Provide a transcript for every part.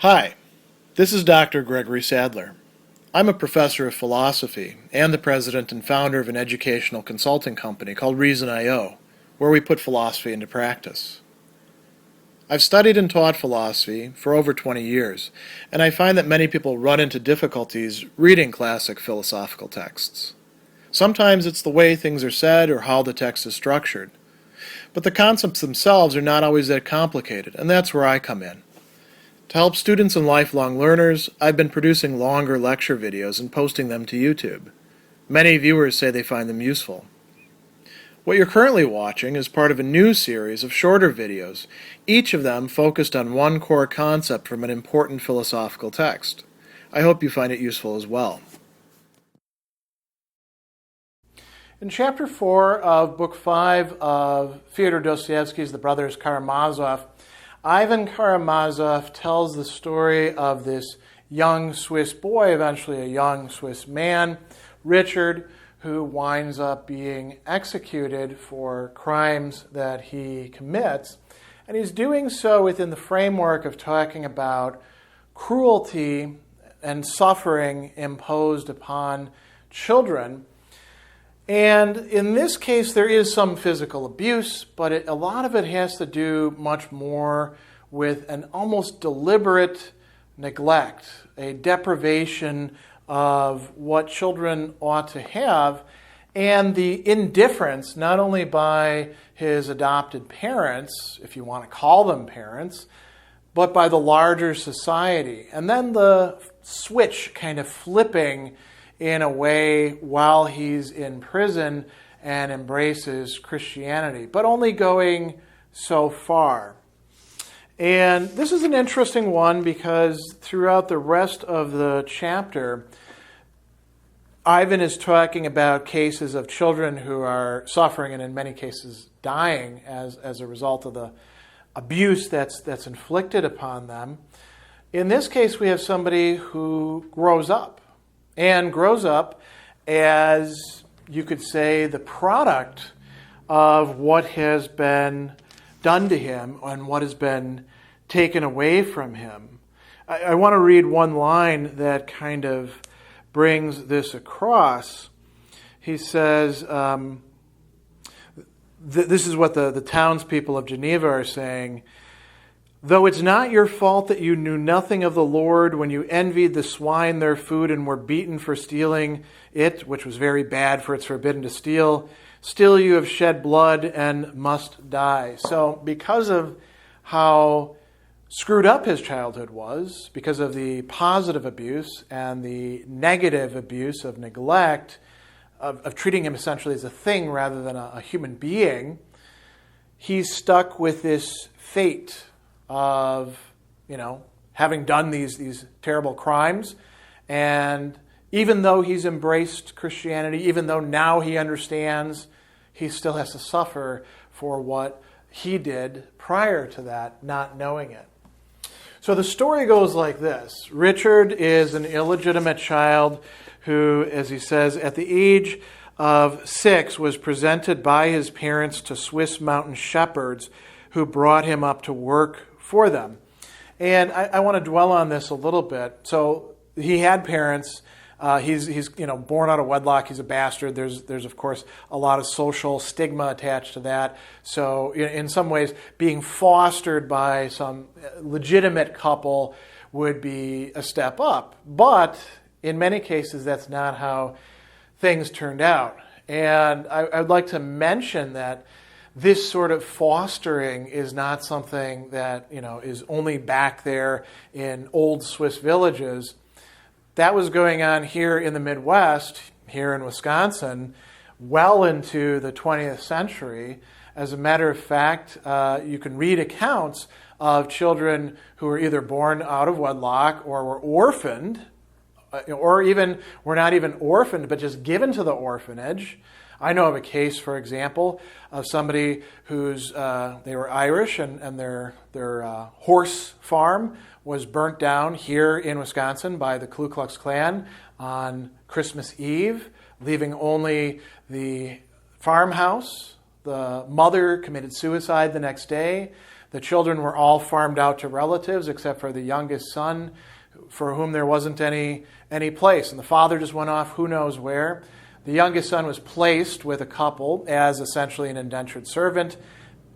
Hi, this is Dr. Gregory Sadler. I'm a professor of philosophy and the president and founder of an educational consulting company called Reason.io, where we put philosophy into practice. I've studied and taught philosophy for over 20 years, and I find that many people run into difficulties reading classic philosophical texts. Sometimes it's the way things are said or how the text is structured. But the concepts themselves are not always that complicated, and that's where I come in. To help students and lifelong learners, I've been producing longer lecture videos and posting them to YouTube. Many viewers say they find them useful. What you're currently watching is part of a new series of shorter videos, each of them focused on one core concept from an important philosophical text. I hope you find it useful as well. In Chapter 4 of Book 5 of Fyodor Dostoevsky's The Brothers Karamazov, Ivan Karamazov tells the story of this young Swiss boy, eventually a young Swiss man, Richard, who winds up being executed for crimes that he commits. And he's doing so within the framework of talking about cruelty and suffering imposed upon children. And in this case, there is some physical abuse, but a lot of it has to do much more with an almost deliberate neglect, a deprivation of what children ought to have, and the indifference, not only by his adopted parents, if you want to call them parents, but by the larger society. And then the switch kind of flipping in a way while he's in prison and embraces Christianity, but only going so far. And this is an interesting one because throughout the rest of the chapter, Ivan is talking about cases of children who are suffering and in many cases dying as a result of the abuse that's inflicted upon them. In this case, we have somebody who grows up as, you could say, the product of what has been done to him and what has been taken away from him. I want to read one line that kind of brings this across. He says, this is what the townspeople of Geneva are saying: "Though it's not your fault that you knew nothing of the Lord when you envied the swine their food and were beaten for stealing it, which was very bad, for it's forbidden to steal, still you have shed blood and must die." So because of how screwed up his childhood was, because of the positive abuse and the negative abuse of neglect, of treating him essentially as a thing rather than a human being, he's stuck with this fate of, having done these terrible crimes. And even though he's embraced Christianity, even though now he understands, he still has to suffer for what he did prior to that, not knowing it. So the story goes like this. Richard is an illegitimate child who, as he says, at the age of 6 was presented by his parents to Swiss mountain shepherds who brought him up to work for them. And I want to dwell on this a little bit. So he had parents. He's born out of wedlock. He's a bastard. There's of course a lot of social stigma attached to that. So in some ways, being fostered by some legitimate couple would be a step up. But in many cases, that's not how things turned out. And I'd like to mention that this sort of fostering is not something that is only back there in old Swiss villages. That was going on here in the Midwest, here in Wisconsin, well into the 20th century. As a matter of fact, you can read accounts of children who were either born out of wedlock or were orphaned, or even were not even orphaned, but just given to the orphanage. I know of a case, for example, of somebody who's they were Irish and their horse farm was burnt down here in Wisconsin by the Ku Klux Klan on Christmas Eve, leaving only the farmhouse. The mother committed suicide the next day. The children were all farmed out to relatives except for the youngest son, for whom there wasn't any place. And the father just went off who knows where. The youngest son was placed with a couple as essentially an indentured servant,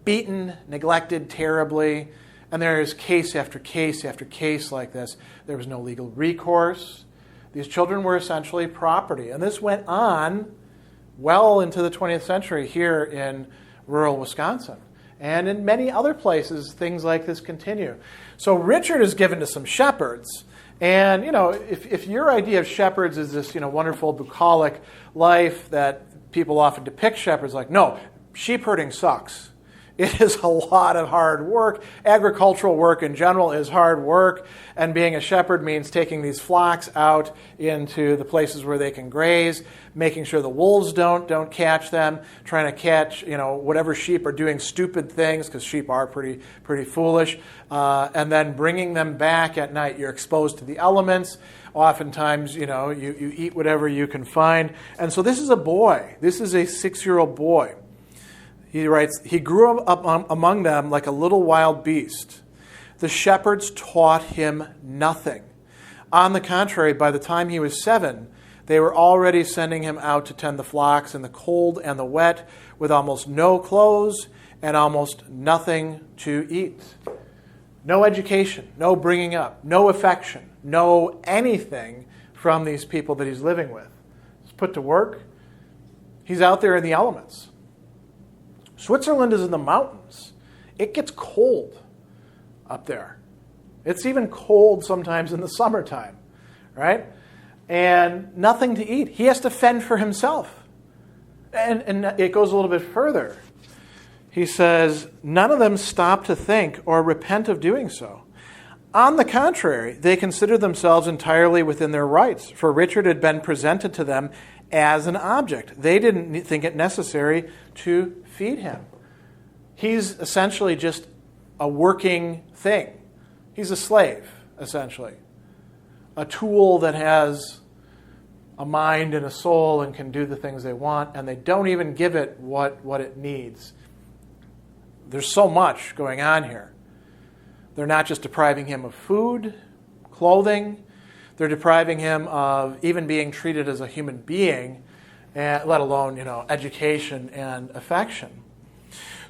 beaten, neglected terribly. And there is case after case after case like this. There was no legal recourse. These children were essentially property. And this went on well into the 20th century here in rural Wisconsin. And in many other places, things like this continue. So Richard is given to some shepherds. And, if your idea of shepherds is this, wonderful bucolic life that people often depict shepherds like, no, sheep herding sucks. It is a lot of hard work. Agricultural work in general is hard work. And being a shepherd means taking these flocks out into the places where they can graze, making sure the wolves don't catch them, trying to catch, whatever sheep are doing stupid things, because sheep are pretty foolish, and then bringing them back at night. You're exposed to the elements. Oftentimes, you eat whatever you can find. And so this is a boy. This is a 6-year-old boy. He writes, he grew up among them like a little wild beast. The shepherds taught him nothing. On the contrary, by the time he was 7, they were already sending him out to tend the flocks in the cold and the wet, with almost no clothes and almost nothing to eat. No education, no bringing up, no affection, no anything from these people that he's living with. He's put to work. He's out there in the elements. Switzerland is in the mountains. It gets cold up there. It's even cold sometimes in the summertime, right? And nothing to eat. He has to fend for himself. And it goes a little bit further. He says, none of them stop to think or repent of doing so. On the contrary, they consider themselves entirely within their rights, for Richard had been presented to them as an object. They didn't think it necessary to feed him. He's essentially just a working thing. He's a slave, essentially. A tool that has a mind and a soul and can do the things they want, and they don't even give it what it needs. There's so much going on here. They're not just depriving him of food, clothing. They're depriving him of even being treated as a human being, let alone, education and affection.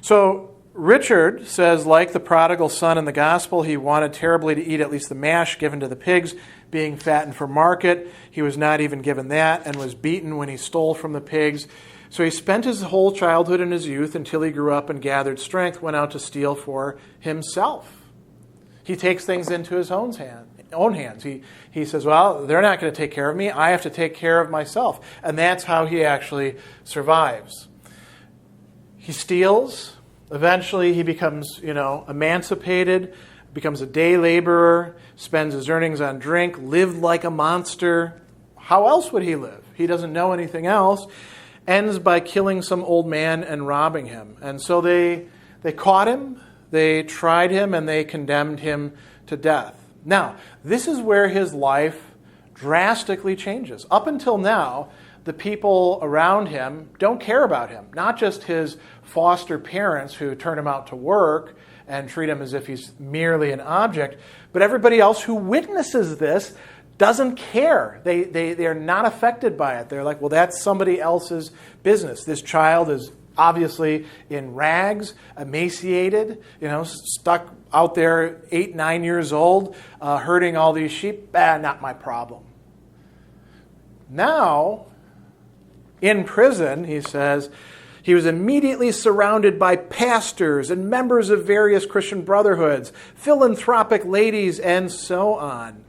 So Richard says, like the prodigal son in the gospel, he wanted terribly to eat at least the mash given to the pigs, being fattened for market. He was not even given that and was beaten when he stole from the pigs. So he spent his whole childhood and his youth until he grew up and gathered strength, went out to steal for himself. He takes things into his own hands. He says, well, they're not going to take care of me. I have to take care of myself. And that's how he actually survives. He steals. Eventually he becomes, emancipated, becomes a day laborer, spends his earnings on drink, lived like a monster. How else would he live? He doesn't know anything else. Ends by killing some old man and robbing him. And so they caught him. They tried him and they condemned him to death. Now, this is where his life drastically changes. Up until now, the people around him don't care about him. Not just his foster parents who turn him out to work and treat him as if he's merely an object, but everybody else who witnesses this doesn't care. They're not affected by it. They're like, well, that's somebody else's business. This child is obviously in rags, emaciated, stuck out there 8, 9 years old, herding all these sheep. Not my problem. Now, in prison, he says, he was immediately surrounded by pastors and members of various Christian brotherhoods, philanthropic ladies, and so on.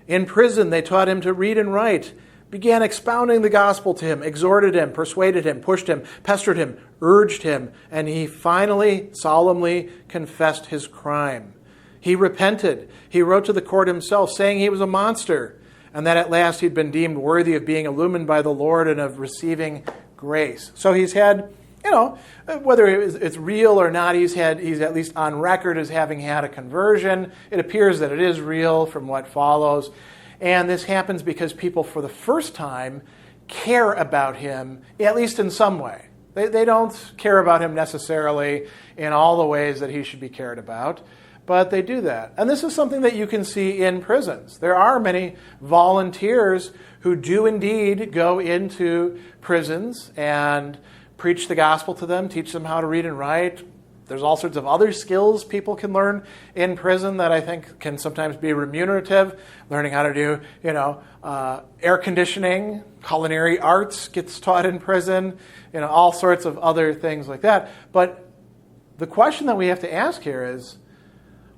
In prison, they taught him to read and write, began expounding the gospel to him, exhorted him, persuaded him, pushed him, pestered him, urged him, and he finally solemnly confessed his crime. He repented. He wrote to the court himself, saying he was a monster, and that at last he'd been deemed worthy of being illumined by the Lord and of receiving grace. So he's had, whether it's real or not, he's at least on record as having had a conversion. It appears that it is real from what follows. And this happens because people, for the first time, care about him, at least in some way. They don't care about him necessarily in all the ways that he should be cared about, but they do that. And this is something that you can see in prisons. There are many volunteers who do indeed go into prisons and preach the gospel to them, teach them how to read and write. There's all sorts of other skills people can learn in prison that I think can sometimes be remunerative. Learning how to do, air conditioning, culinary arts gets taught in prison, all sorts of other things like that. But the question that we have to ask here is,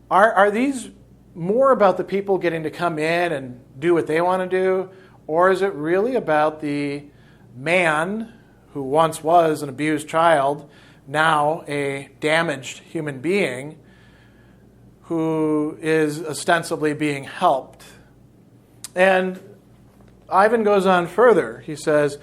are these more about the people getting to come in and do what they want to do, or is it really about the man who once was an abused child, now a damaged human being, who is ostensibly being helped? And Ivan goes on further. He says,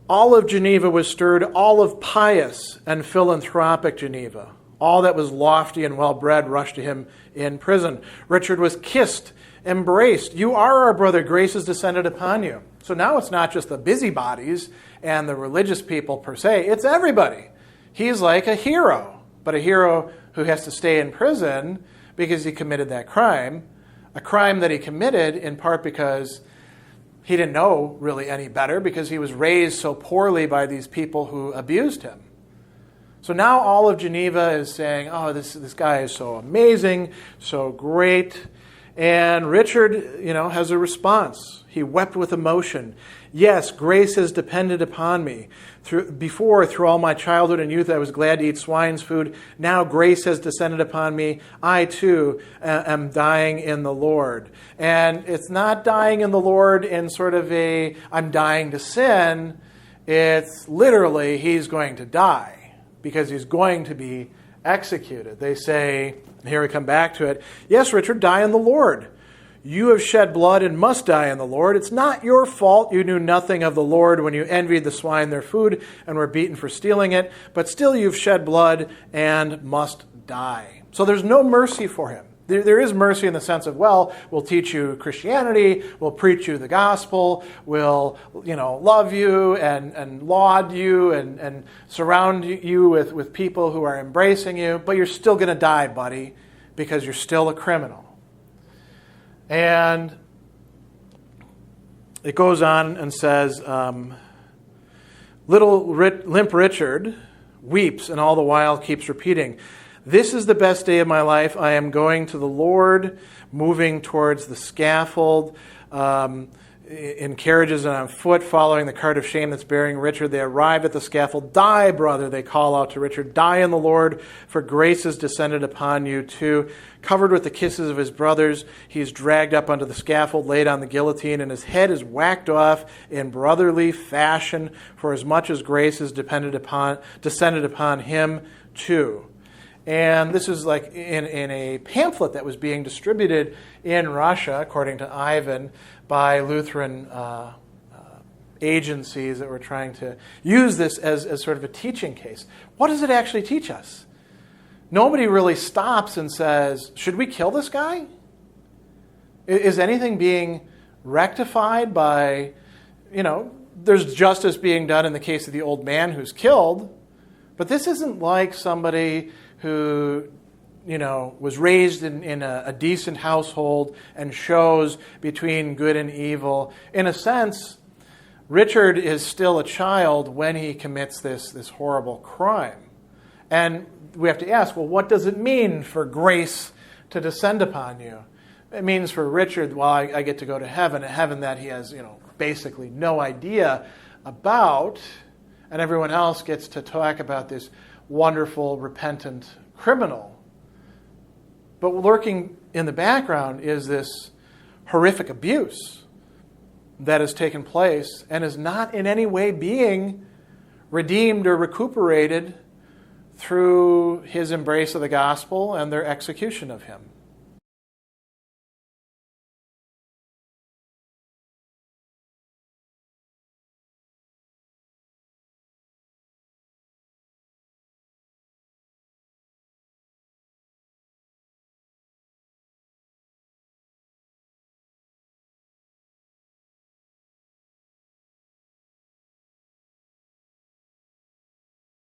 all of Geneva was stirred, all of pious and philanthropic Geneva. All that was lofty and well-bred rushed to him in prison. Richard was kissed, embraced. You are our brother, grace has descended upon you. So now it's not just the busybodies and the religious people per se, it's everybody. He's like a hero, but a hero who has to stay in prison because he committed that crime, a crime that he committed in part because he didn't know really any better, because he was raised so poorly by these people who abused him. So now all of Geneva is saying, oh, this guy is so amazing, so great. And Richard, has a response. He wept with emotion. Yes, grace has depended upon me. Through all my childhood and youth, I was glad to eat swine's food. Now grace has descended upon me. I, too, am dying in the Lord. And it's not dying in the Lord in sort of I'm dying to sin. It's literally, he's going to die because he's going to be executed. They say, here we come back to it, yes, Richard, die in the Lord. You have shed blood and must die in the Lord. It's not your fault you knew nothing of the Lord when you envied the swine their food and were beaten for stealing it, but still you've shed blood and must die. So there's no mercy for him. There is mercy in the sense of, well, we'll teach you Christianity, we'll preach you the gospel, we'll love you and laud you and surround you with people who are embracing you, but you're still going to die, buddy, because you're still a criminal. And it goes on and says, Limp Richard weeps and all the while keeps repeating, this is the best day of my life. I am going to the Lord, moving towards the scaffold, in carriages and on foot, following the cart of shame that's bearing Richard. They arrive at the scaffold. Die, brother, they call out to Richard. Die in the Lord, for grace has descended upon you too. Covered with the kisses of his brothers, he's dragged up onto the scaffold, laid on the guillotine, and his head is whacked off in brotherly fashion, for as much as grace has descended upon him too. And this is like in a pamphlet that was being distributed in Russia, according to Ivan, by Lutheran agencies that were trying to use this as sort of a teaching case. What does it actually teach us? Nobody really stops and says, should we kill this guy? Is anything being rectified by, there's justice being done in the case of the old man who's killed, but this isn't like somebody who was raised in a decent household and shows between good and evil. In a sense, Richard is still a child when he commits this horrible crime. And we have to ask, well, what does it mean for grace to descend upon you? It means for Richard, well, I get to go to heaven, a heaven that he has, basically no idea about, and everyone else gets to talk about this wonderful, repentant criminal. But lurking in the background is this horrific abuse that has taken place and is not in any way being redeemed or recuperated through his embrace of the gospel and their execution of him.